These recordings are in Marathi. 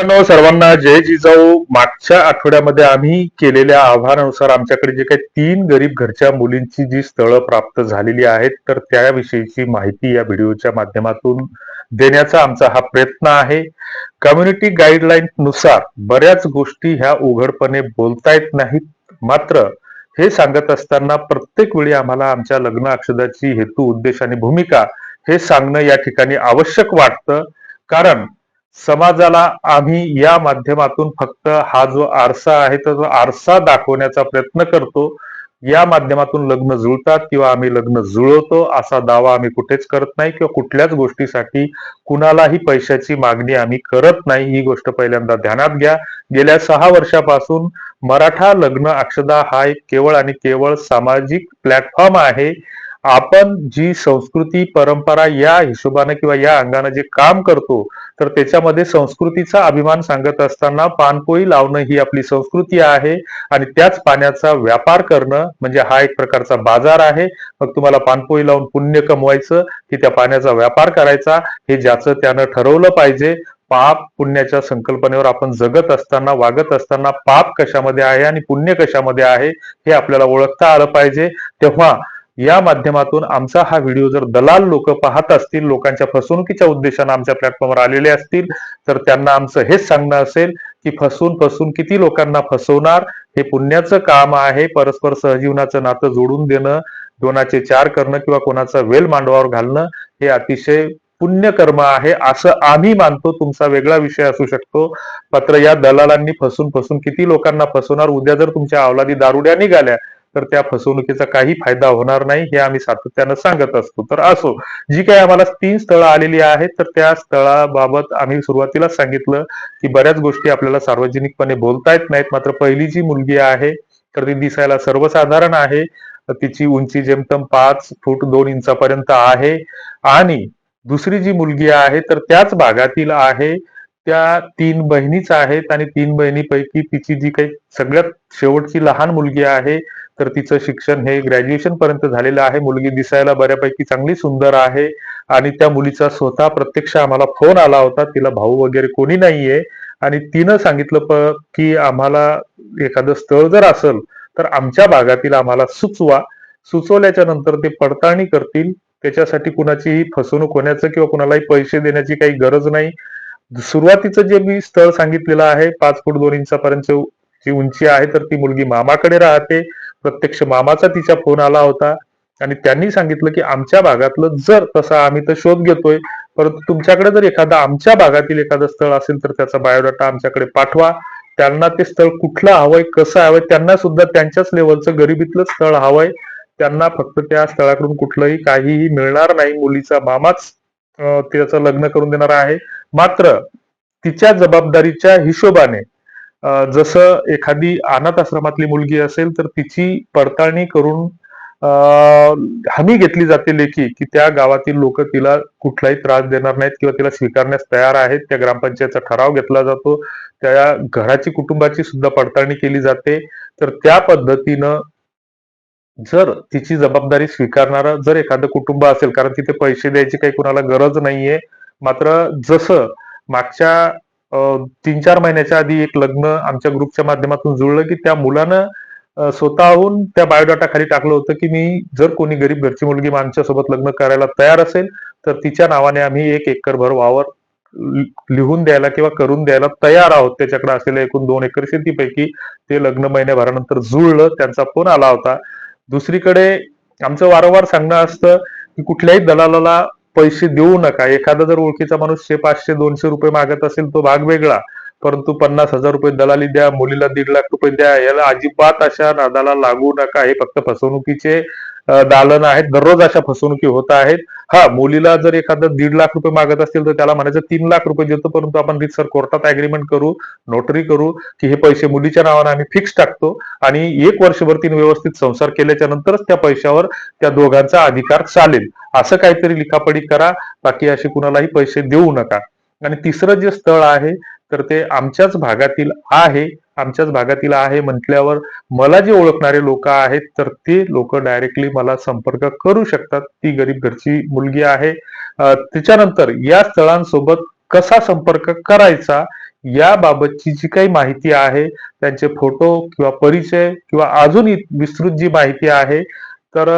मित्रांनो, सर्वांना जय जिजाऊ. मागच्या आठवड्यामध्ये आम्ही केलेल्या आव्हानानुसार आमच्याकडे जे काही 3 गरीब घरच्या मुलींची जी स्थळं प्राप्त झालेली आहेत, तर त्याविषयीची माहिती या व्हिडिओच्या माध्यमातून देण्याचा आमचा हा प्रयत्न आहे. कम्युनिटी गाईडलाईन नुसार बऱ्याच गोष्टी ह्या उघडपणे बोलता येत नाहीत. मात्र हे सांगत असताना प्रत्येक वेळी आम्हाला आमच्या लग्न अक्षदाची हेतू, उद्देश आणि भूमिका हे सांगणं या ठिकाणी आवश्यक वाटतं. कारण समाजाला आम्ही या माध्यमातून फक्त हा जो आरसा आहे तर तो आरसा दाखवण्याचा प्रयत्न करतो. या माध्यमातून लग्न जुळतात किंवा आम्ही लग्न जुळवतो असा दावा आम्ही कुठेच करत नाही किंवा कुठल्याच गोष्टीसाठी कुणालाही पैशाची मागणी आम्ही करत नाही. ही गोष्ट पहिल्यांदा ध्यानात घ्या. गेल्या 6 वर्षापासून मराठा लग्न अक्षदा हा एक केवळ आणि केवळ सामाजिक प्लॅटफॉर्म आहे. आपण जी संस्कृती परंपरा या हिशोबाने किंवा या अंगाने जे काम करतो, तर त्याच्यामध्ये संस्कृतीचा अभिमान सांगत असताना पानपोई लावणं ही आपली संस्कृती आहे आणि त्याच पाण्याचा व्यापार करणं म्हणजे हा एक प्रकारचा बाजार आहे. मग तुम्हाला पानपोई लावून पुण्य कमवायचं की त्या पाण्याचा व्यापार करायचा, हे ज्याचं त्यानं ठरवलं पाहिजे. पाप पुण्याच्या संकल्पनेवर आपण जगत असताना, वागत असताना पाप कशामध्ये आहे आणि पुण्य कशामध्ये आहे हे आपल्याला ओळखता आलं पाहिजे. तेव्हा या माध्यमातून आमचा हा व्हिडिओ जर दलाल लोक पाहत असतील, लोकांच्या फसवणुकीच्या उद्देशाने आमच्या प्लॅटफॉर्मवर आलेले असतील, तर त्यांना आमचं हेच सांगणं असेल की फसून फसून किती लोकांना फसवणार. हे पुण्याचं काम आहे. परस्पर सहजीवनाचं नातं जोडून देणं, दोनाचे चार करणं किंवा कोणाचा वेल मांडवावर घालणं हे अतिशय पुण्यकर्म आहे असं आम्ही मानतो. तुमचा वेगळा विषय असू शकतो. मात्र या दलालांनी फसून फसून किती लोकांना फसवणार. उद्या जर तुमच्या अवलादी दारुड्या निघाल्या तर त्या फसवणुकीचा काही फायदा होणार नाही, हे आम्ही सातत्यानं सांगत असतो. तर असो, जी काही आम्हाला 3 स्थळं आलेली आहेत, तर त्या स्थळाबाबत आम्ही सुरुवातीला सांगितलं की बऱ्याच गोष्टी आपल्याला सार्वजनिकपणे बोलता येत नाहीत. मात्र पहिली जी मुलगी आहे तर ती दिसायला सर्वसाधारण आहे. तिची उंची जेमतेम 5 फूट 2 इंचापर्यंत आहे आणि दुसरी जी मुलगी आहे तर त्याच भागातील आहे. त्या 3 बहिणीच आहेत आणि 3 बहिणीपैकी तिची जी काही सगळ्यात शेवटची लहान मुलगी आहे तर तिचं शिक्षण हे ग्रॅज्युएशन पर्यंत झालेलं आहे. मुलगी दिसायला बऱ्यापैकी चांगली सुंदर आहे आणि त्या मुलीचा स्वतः प्रत्यक्ष आम्हाला फोन आला होता. तिला भाऊ वगैरे कोणी नाहीये आणि तिनं सांगितलं की आम्हाला एखादं स्थळ जर असेल तर आमच्या भागातील आम्हाला सुचवा. सुचवल्याच्या नंतर ते पडताळणी करतील. त्याच्यासाठी कुणाचीही फसवणूक होण्याचं किंवा कुणालाही पैसे देण्याची काही गरज नाही. सुरुवातीचं जे मी स्थळ सांगितलेलं आहे 5 फूट 2 इंचापर्यंत जी उंची आहे तर ती मुलगी मामाकडे राहते. प्रत्यक्ष मामाचा तिच्या फोन आला होता आणि त्यांनी सांगितलं की आमच्या भागातलं जर तसा आम्ही तर शोध घेतोय, परंतु तुमच्याकडे जर एखादा आमच्या भागातील एखादं स्थळ असेल तर त्याचा बायोडाटा आमच्याकडे पाठवा. त्यांना ते स्थळ कुठलं हवंय, कसं हवंय, त्यांना सुद्धा त्यांच्याच लेवलचं गरिबीतलं स्थळ हवंय. त्यांना फक्त त्या स्थळाकडून कुठलंही काहीही मिळणार नाही. मुलीचा मामाच त्याचं लग्न करून देणार आहे. मात्र तिच्या जबाबदारीच्या हिशोबाने जसं एखादी अनाथ आश्रमातली मुलगी असेल तर तिची पडताळणी करून हमी घेतली जाते लेखी की त्या गावातील लोक तिला कुठलाही त्रास देणार नाहीत किंवा तिला स्वीकारण्यास तयार आहेत. त्या ग्रामपंचायतचा ठराव घेतला जातो. त्या घराची कुटुंबाची सुद्धा पडताळणी केली जाते. तर त्या पद्धतीनं जर तिची जबाबदारी स्वीकारणारा जर एखादं कुटुंब असेल, कारण तिथे पैसे द्यायची काही कुणाला गरज नाहीये. मात्र जसं मागच्या 3-4 महिन्याच्या आधी एक लग्न आमच्या ग्रुपच्या माध्यमातून जुळलं की त्या मुलानं स्वतःहून त्या बायोडाटा खाली टाकलं होतं की मी जर कोणी गरीब घरची मुलगी आमच्यासोबत लग्न करायला तयार असेल तर तिच्या नावाने आम्ही 1 एकरभर वावर लिहून द्यायला किंवा करून द्यायला तयार आहोत. त्याच्याकडे असलेल्या एकूण 2 एकर शेतीपैकी ते लग्न महिन्याभरानंतर जुळलं. त्यांचा फोन आला होता. दुसरीकडे आमचं वारंवार सांगणं असतं की कुठल्याही दलालाला पैसे देऊ नका. एखादा जर ओळखीचा माणूस 100, 500, 200 रुपये मागत असेल तो भाग वेगळा, परंतु 50,000 रुपये दलाली द्या, मुलीला 1.5 लाख रुपये द्या, याला अजिबात अशा नादाला लागू नका. हे फक्त फसवणुकीचे दालन आहेत. दररोज अशा फसवणुकी होत आहेत. हा, मुलीला जर एखादा 1.5 लाख रुपये मागत असतील तर त्याला म्हणायचं 3 लाख रुपये देतो, परंतु आपण रीतसर कोर्टात अग्रीमेंट करू, नोटरी करू की हे पैसे मुलीच्या नावाने आम्ही फिक्स टाकतो आणि 1 वर्षभर तिने व्यवस्थित संसार केल्याच्या नंतरच त्या पैशावर त्या दोघांचा अधिकार चालेल. असं काहीतरी लिखापडी करा. बाकी असे कुणालाही पैसे देऊ नका. आणि तिसरं जे स्थळ आहे तर ते आमच्याच भागातील आहे. आमच्याच भागातील आहे म्हटल्यावर मला जे ओळखणारे लोक आहेत तर ते लोक डायरेक्टली मला संपर्क करू शकतात. ती गरीब घरची मुलगी आहे. त्याच्यानंतर या स्थळांसोबत कसा संपर्क करायचा याबाबतची जी काही माहिती आहे, त्यांचे फोटो किंवा परिचय किंवा अजून विस्तृत जी माहिती आहे, तर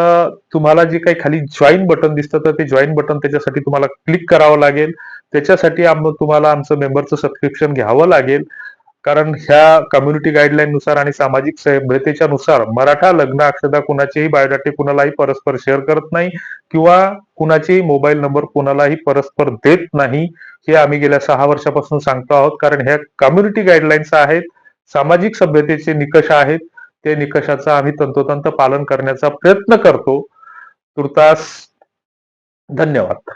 तुम्हाला जे काही खाली जॉइन बटन दिसतं, तर ते जॉइन बटन त्याच्यासाठी तुम्हाला क्लिक करावं लागेल. त्याच्यासाठी तुम्हाला आमचं मेंबरचं सबस्क्रिप्शन घ्यावं लागेल. कारण ह्या कम्युनिटी गाईडलाईन नुसार आणि सामाजिक सभ्यतेच्या नुसार मराठा लग्न अक्षता कुणाचेही बायोडाटे कुणालाही परस्पर शेअर करत नाही किंवा कुणाचेही मोबाईल नंबर कुणालाही परस्पर देत नाही. हे आम्ही गेल्या 6 वर्षापासून सांगतो आहोत. कारण ह्या कम्युनिटी गाईडलाईन्स आहेत, सामाजिक सभ्यतेचे निकष आहेत. ते निकषाचं आम्ही तंतोतंत पालन करण्याचा प्रयत्न करतो. तुर्तास धन्यवाद.